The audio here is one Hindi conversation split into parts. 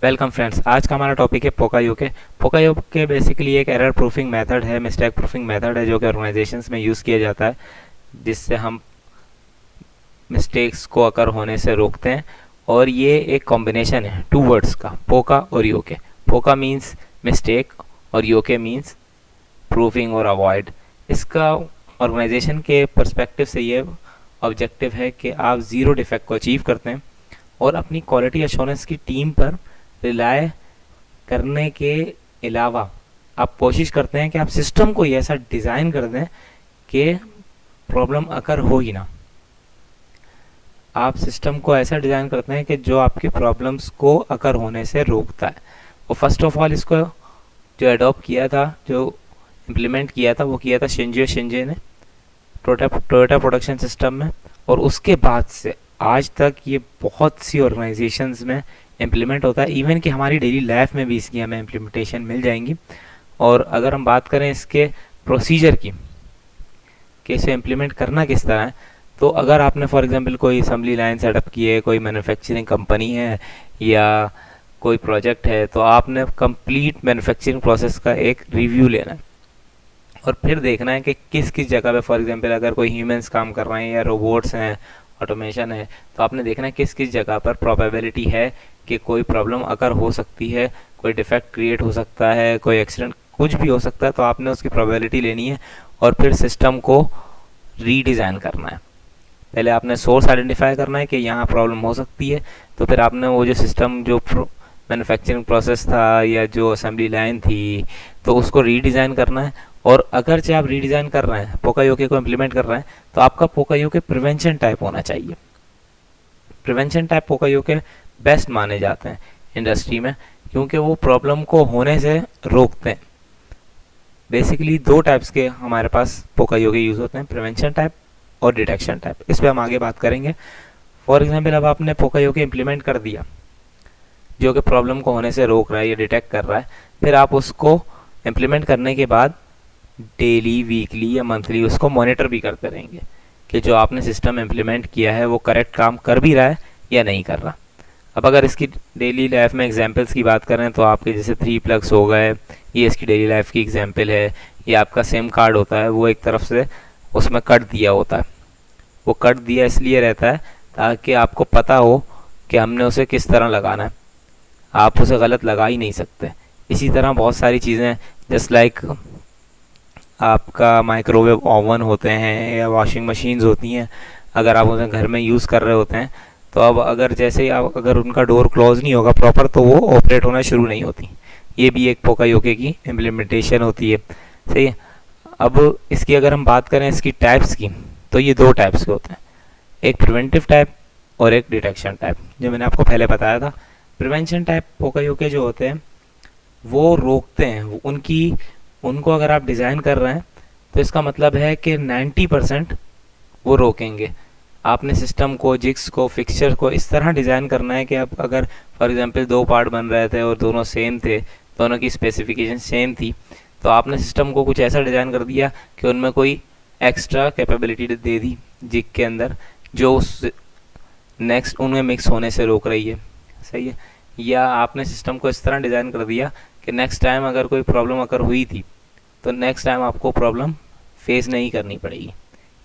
Welcome friends. आज का हमारा टॉपिक है पोकायोके। पोकायोके बेसिकली एक एरर प्रूफिंग मेथड है, मिस्टेक प्रूफिंग मेथड है जो कि ऑर्गेनाइजेशंस में यूज़ किया जाता है, जिससे हम मिस्टेक्स को अकर होने से रोकते हैं। और ये एक कॉम्बिनेशन है टू वर्ड्स का, पोका और योके। पोका मीन्स मिस्टेक और योके मीन्स प्रूफिंग और अवॉइड। इसका ऑर्गेनाइजेशन के पर्सपेक्टिव से ये ऑब्जेक्टिव है कि आप ज़ीरो डिफेक्ट को अचीव करते हैं और अपनी क्वालिटी एश्योरेंस की टीम पर रिलाय करने के अलावा आप कोशिश करते हैं कि आप सिस्टम को ये ऐसा डिज़ाइन कर दें कि प्रॉब्लम अकर हो ही ना। आप सिस्टम को ऐसा डिज़ाइन करते हैं कि जो आपकी प्रॉब्लम्स को अकर होने से रोकता है। और फर्स्ट ऑफ ऑल इसको जो अडॉप्ट किया था, जो इम्प्लीमेंट किया था, वो किया था शिंजियो शिंजे ने टोयोटा प्रोडक्शन सिस्टम में। और उसके बाद से आज तक ये बहुत सी ऑर्गेनाइजेशंस में इम्प्लीमेंट होता है। इवन कि हमारी डेली लाइफ में भी इसकी हमें इम्प्लीमेंटेशन मिल जाएंगी। और अगर हम बात करें इसके प्रोसीजर की कि इसे इम्प्लीमेंट करना किस तरह है, तो अगर आपने फॉर एग्जांपल कोई असेंबली लाइन सेटअप की है, कोई मैन्युफैक्चरिंग कंपनी है या कोई प्रोजेक्ट है, तो आपने कंप्लीट मैन्युफैक्चरिंग प्रोसेस का एक रिव्यू लेना है और फिर देखना है कि किस किस जगह पे, फॉर एग्जांपल अगर कोई ह्यूमंस काम कर रहे हैं या रोबोट्स हैं, ऑटोमेशन है, तो आपने देखना है किस किस जगह पर प्रोबेबिलिटी है कि कोई प्रॉब्लम अगर हो सकती है, कोई डिफेक्ट क्रिएट हो सकता है, कोई एक्सीडेंट कुछ भी हो सकता है। तो आपने उसकी प्रोबेबिलिटी लेनी है और फिर सिस्टम को रीडिज़ाइन करना है। पहले आपने सोर्स आइडेंटिफाई करना है कि यहाँ प्रॉब्लम हो सकती है, तो फिर आपने वो जो सिस्टम, जो मैन्युफैक्चरिंग प्रोसेस था या जो असेंबली लाइन थी, तो उसको रीडिज़ाइन करना है। और अगर चाहे आप रीडिज़ाइन कर रहे हैं, पोकायोके को इम्प्लीमेंट कर रहे हैं, तो आपका पोकायोके प्रिवेंशन टाइप होना चाहिए। प्रिवेंशन टाइप पोकायोके बेस्ट माने जाते हैं इंडस्ट्री में, क्योंकि वो प्रॉब्लम को होने से रोकते हैं। बेसिकली दो टाइप्स के हमारे पास पोकायोके यूज़ होते हैं, प्रिवेंशन टाइप और डिटेक्शन टाइप। इस पर हम आगे बात करेंगे। फॉर एग्जाम्पल, अब आपने पोकायोके इम्प्लीमेंट कर दिया जो कि प्रॉब्लम को होने से रोक रहा है या डिटेक्ट कर रहा है। फिर आप उसको इम्प्लीमेंट करने के बाद डेली, वीकली या मंथली उसको मॉनिटर भी करते रहेंगे कि जो आपने सिस्टम इम्प्लीमेंट किया है वो करेक्ट काम कर भी रहा है या नहीं कर रहा। अब अगर इसकी डेली लाइफ में एग्जांपल्स की बात करें, तो आपके जैसे 3 प्लग्स हो गए, ये इसकी डेली लाइफ की एग्जांपल है। ये आपका सिम कार्ड होता है, वो एक तरफ से उसमें कट दिया होता है। वो कट दिया इसलिए रहता है ताकि आपको पता हो कि हमने उसे किस तरह लगाना है। आप उसे गलत लगा ही नहीं सकते। इसी तरह बहुत सारी चीज़ें, जस्ट लाइक आपका माइक्रोवेव ओवन होते हैं या वॉशिंग मशीन्स होती हैं, अगर आप उन्हें घर में यूज़ कर रहे होते हैं, तो अब अगर जैसे ही आप, अगर उनका डोर क्लोज नहीं होगा प्रॉपर, तो वो ऑपरेट होना शुरू नहीं होती। ये भी एक पोकायोके की इम्प्लीमेंटेशन होती है। सही है। अब इसकी अगर हम बात करें इसकी टाइप्स की, तो ये दो टाइप्स के होते हैं, एक प्रिवेंटिव टाइप और एक डिटेक्शन टाइप, जो मैंने आपको पहले बताया था। प्रिवेंशन टाइप पोकायोके जो होते हैं वो रोकते हैं, उनको अगर आप डिज़ाइन कर रहे हैं तो इसका मतलब है कि 90% वो रोकेंगे। आपने सिस्टम को, जिग्स को, फिक्सचर को इस तरह डिज़ाइन करना है कि अब अगर फॉर एग्जांपल 2 पार्ट बन रहे थे और दोनों सेम थे, दोनों की स्पेसिफिकेशन सेम थी, तो आपने सिस्टम को कुछ ऐसा डिज़ाइन कर दिया कि उनमें कोई एक्स्ट्रा कैपेबिलिटी दे दी जिग के अंदर, जो उस नेक्स्ट उनमें मिक्स होने से रोक रही है। सही है। या आपने सिस्टम को इस तरह डिज़ाइन कर दिया कि नेक्स्ट टाइम अगर कोई प्रॉब्लम अगर हुई थी, तो नेक्स्ट टाइम आपको प्रॉब्लम फेस नहीं करनी पड़ेगी।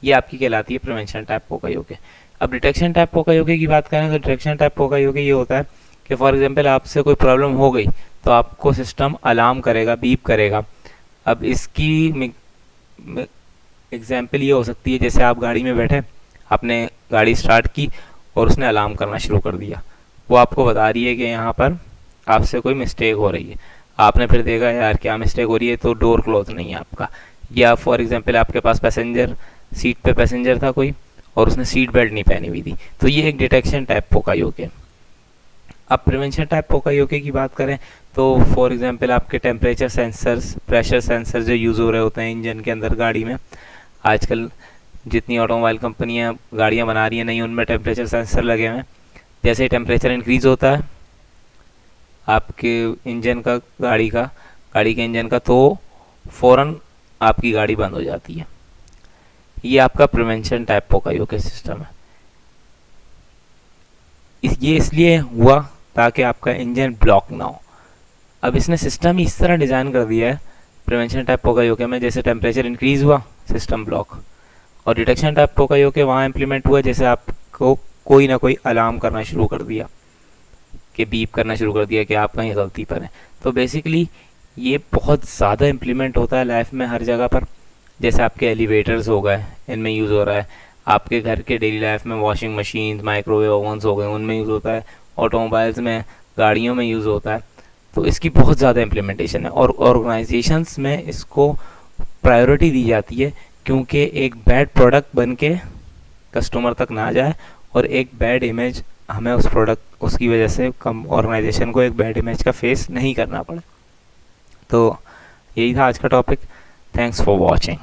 ये आपकी कहलाती है प्रिवेंशन टाइप पोकायोके। अब डिटेक्शन टाइप पोकायोके की बात करें, तो डिटेक्शन टाइप पोकायोके ये होता है कि फॉर एग्जांपल आपसे कोई प्रॉब्लम हो गई, तो आपको सिस्टम अलार्म करेगा, बीप करेगा। अब इसकी एग्जांपल ये हो सकती है, जैसे आप गाड़ी में बैठे, आपने गाड़ी स्टार्ट की और उसने अलार्म करना शुरू कर दिया। वो आपको बता रही है कि यहाँ पर आपसे कोई मिस्टेक हो रही है। आपने फिर देखा यार क्या मिस्टेक हो रही है, तो डोर क्लोज नहीं है आपका। या फॉर एग्जांपल आपके पास पैसेंजर सीट पे पैसेंजर था कोई और उसने सीट बेल्ट नहीं पहनी हुई थी, तो ये एक डिटेक्शन टाइप पोकायोके। अब प्रिवेंशन टाइप पोकायोके की बात करें, तो फॉर एग्जांपल आपके टेम्परेचर सेंसर्स, प्रेशर सेंसर जो यूज़ हो रहे होते हैं इंजन के अंदर, गाड़ी में आजकल जितनी ऑटोमोबाइल कंपनियां गाड़ियां बना रही हैं नई, उनमें टेम्परेचर सेंसर लगे हुए हैं। जैसे ही टेम्परेचर इंक्रीज़ होता है आपके इंजन का, गाड़ी के इंजन का, तो फ़ौरन आपकी गाड़ी बंद हो जाती है। ये आपका प्रिवेंशन टाइप पोकायोके सिस्टम है। ये इसलिए हुआ ताकि आपका इंजन ब्लॉक ना हो। अब इसने सिस्टम ही इस तरह डिज़ाइन कर दिया है प्रिवेंशन टाइप पोका यूके में, जैसे टेम्परेचर इंक्रीज़ हुआ सिस्टम ब्लॉक, और डिटेक्शन टाइप पोका यूके वहाँ इम्प्लीमेंट हुआ जैसे आपको कोई ना कोई अलार्म करना शुरू कर दिया, कि बीप करना शुरू कर दिया कि आप कहीं गलती पर हैं। तो बेसिकली ये बहुत ज़्यादा इम्प्लीमेंट होता है लाइफ में हर जगह पर। जैसे आपके एलिवेटर्स हो गए, इनमें यूज़ हो रहा है। आपके घर के डेली लाइफ में वॉशिंग मशीन, माइक्रोवेव ओवन्स हो गए, उनमें यूज़ होता है। ऑटोमोबाइल्स में, गाड़ियों में यूज़ होता है। तो इसकी बहुत ज़्यादा इम्प्लीमेंटेशन है और ऑर्गेनाइजेशंस में इसको प्रायोरिटी दी जाती है, क्योंकि एक बैड प्रोडक्ट बन के कस्टमर तक ना जाए और एक बैड इमेज हमें उस प्रोडक्ट उसकी वजह से कम ऑर्गेनाइजेशन को एक बैड इमेज का फेस नहीं करना पड़े। तो यही था आज का टॉपिक। Thanks for watching.